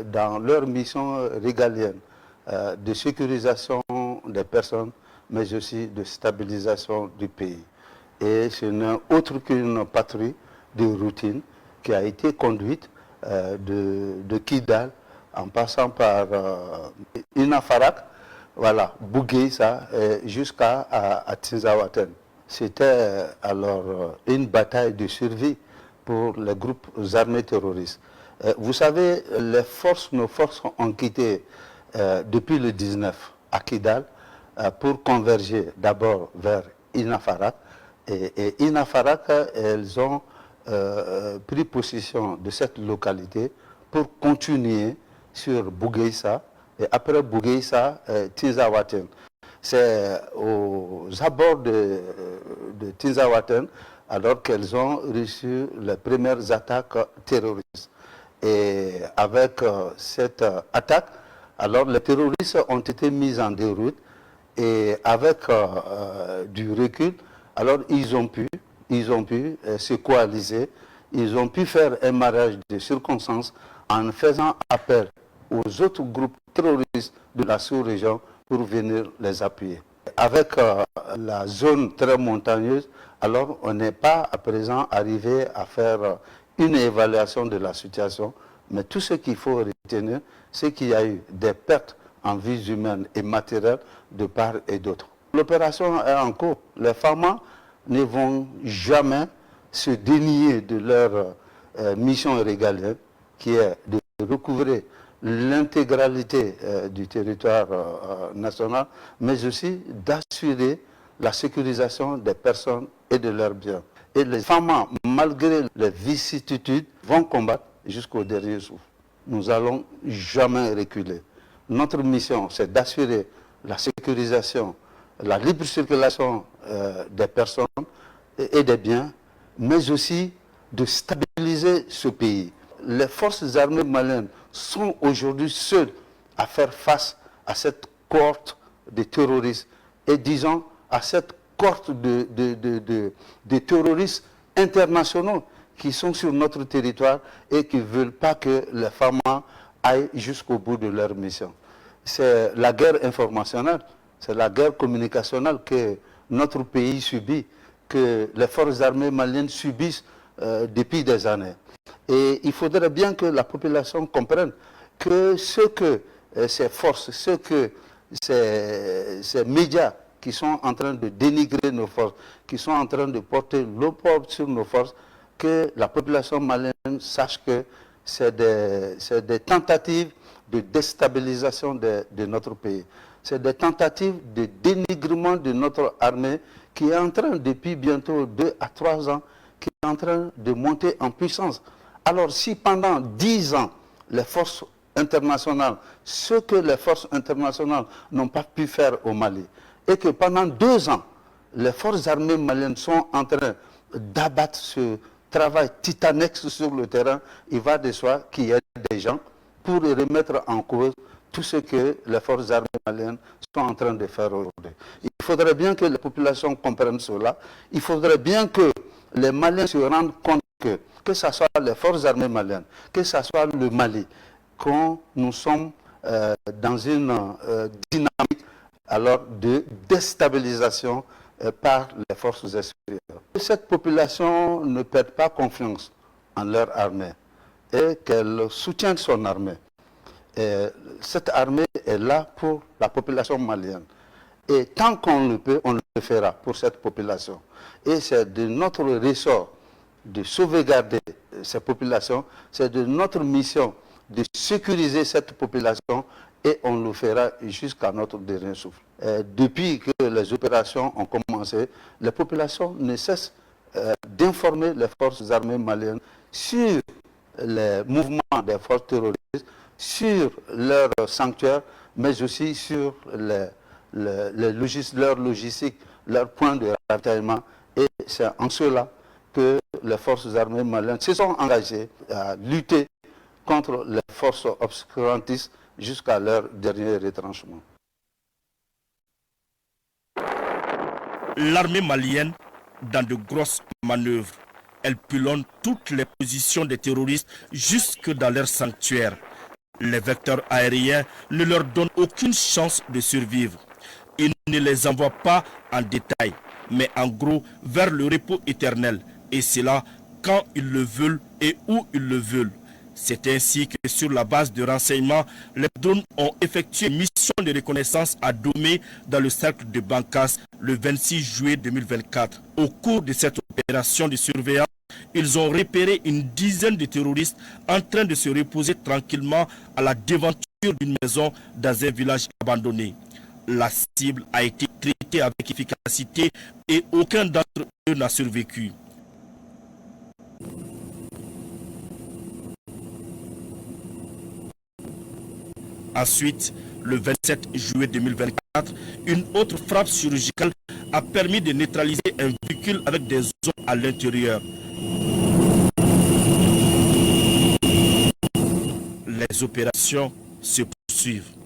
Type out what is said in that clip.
dans leur mission régalienne de sécurisation des personnes, mais aussi de stabilisation du pays. Et ce n'est autre qu'une patrouille de routine qui a été conduite de Kidal en passant par Inafarak, voilà, Bougueïsa, jusqu'à Tinzaouaten. C'était alors une bataille de survie pour les groupes armés terroristes. Vous savez, nos forces ont quitté depuis le 19 à Kidal pour converger d'abord vers Inafarak. Et Inafarak, elles ont pris possession de cette localité pour continuer sur Bougueïsa et après Bougueïsa, Tinzaouaten. C'est aux abords de Tinzaouaten alors qu'elles ont reçu les premières attaques terroristes. Et avec cette attaque, alors les terroristes ont été mis en déroute et avec du recul, alors ils ont pu se coaliser, ils ont pu faire un mariage de circonstances en faisant appel aux autres groupes terroristes de la sous-région pour venir les appuyer. Avec la zone très montagneuse, alors on n'est pas à présent arrivé à faire une évaluation de la situation, mais tout ce qu'il faut retenir, c'est qu'il y a eu des pertes en vies humaines et matérielles de part et d'autre. L'opération est en cours. Les FAMA ne vont jamais se dénier de leur mission régalienne, qui est de recouvrer l'intégralité du territoire national, mais aussi d'assurer la sécurisation des personnes et de leurs biens. Et les FAMA, malgré les vicissitudes, vont combattre jusqu'au dernier souffle. Nous n'allons jamais reculer. Notre mission, c'est d'assurer la sécurisation, la libre circulation des personnes et des biens, mais aussi de stabiliser ce pays. Les forces armées maliennes sont aujourd'hui seules à faire face à cette cohorte de terroristes et disons à cette cohorte de terroristes internationaux qui sont sur notre territoire et qui ne veulent pas que les femmes aillent jusqu'au bout de leur mission. C'est la guerre informationnelle, c'est la guerre communicationnelle que notre pays subit, que les forces armées maliennes subissent depuis des années. Et il faudrait bien que la population comprenne que ce que ces forces, ce que ces médias qui sont en train de dénigrer nos forces, qui sont en train de porter l'opprobre sur nos forces, que la population malienne sache que c'est des tentatives de déstabilisation de notre pays. C'est des tentatives de dénigrement de notre armée qui est en train, depuis bientôt 2 à 3 ans, qui est en train de monter en puissance. Alors si pendant 10 ans, les forces internationales, ce que les forces internationales n'ont pas pu faire au Mali, et que pendant 2 ans, les forces armées maliennes sont en train d'abattre ce travail titanique sur le terrain, il va de soi qu'il y ait des gens pour remettre en cause tout ce que les forces armées maliennes sont en train de faire aujourd'hui. Il faudrait bien que les populations comprennent cela. Il faudrait bien que les Maliens se rendent compte que ce soit les forces armées maliennes, que ce soit le Mali, que nous sommes dans une dynamique alors de déstabilisation par les forces extérieures. Cette population ne perd pas confiance en leur armée et qu'elle soutienne son armée. Et cette armée est là pour la population malienne. Et tant qu'on le peut, on le fera pour cette population. Et c'est de notre ressort de sauvegarder ces populations, c'est de notre mission de sécuriser cette population et on le fera jusqu'à notre dernier souffle. Depuis que les opérations ont commencé, les populations ne cessent d'informer les forces armées maliennes sur les mouvements des forces terroristes, sur leurs sanctuaires, mais aussi sur leur logistique, leurs points de ravitaillement. Et c'est en cela que les forces armées maliennes se sont engagées à lutter contre les forces obscurantistes jusqu'à leur dernier retranchement. L'armée malienne, dans de grosses manœuvres, elle pilonne toutes les positions des terroristes jusque dans leurs sanctuaires. Les vecteurs aériens ne leur donnent aucune chance de survivre. Ils ne les envoient pas en détail, mais en gros vers le repos éternel, et cela quand ils le veulent et où ils le veulent. C'est ainsi que sur la base de renseignements, les drones ont effectué une mission de reconnaissance à Domé dans le cercle de Bankas le 26 juillet 2024. Au cours de cette opération de surveillance, ils ont repéré une dizaine de terroristes en train de se reposer tranquillement à la devanture d'une maison dans un village abandonné. La cible a été traitée avec efficacité et aucun d'entre eux n'a survécu. Ensuite, le 27 juillet 2024, une autre frappe chirurgicale a permis de neutraliser un véhicule avec des hommes à l'intérieur. Les opérations se poursuivent.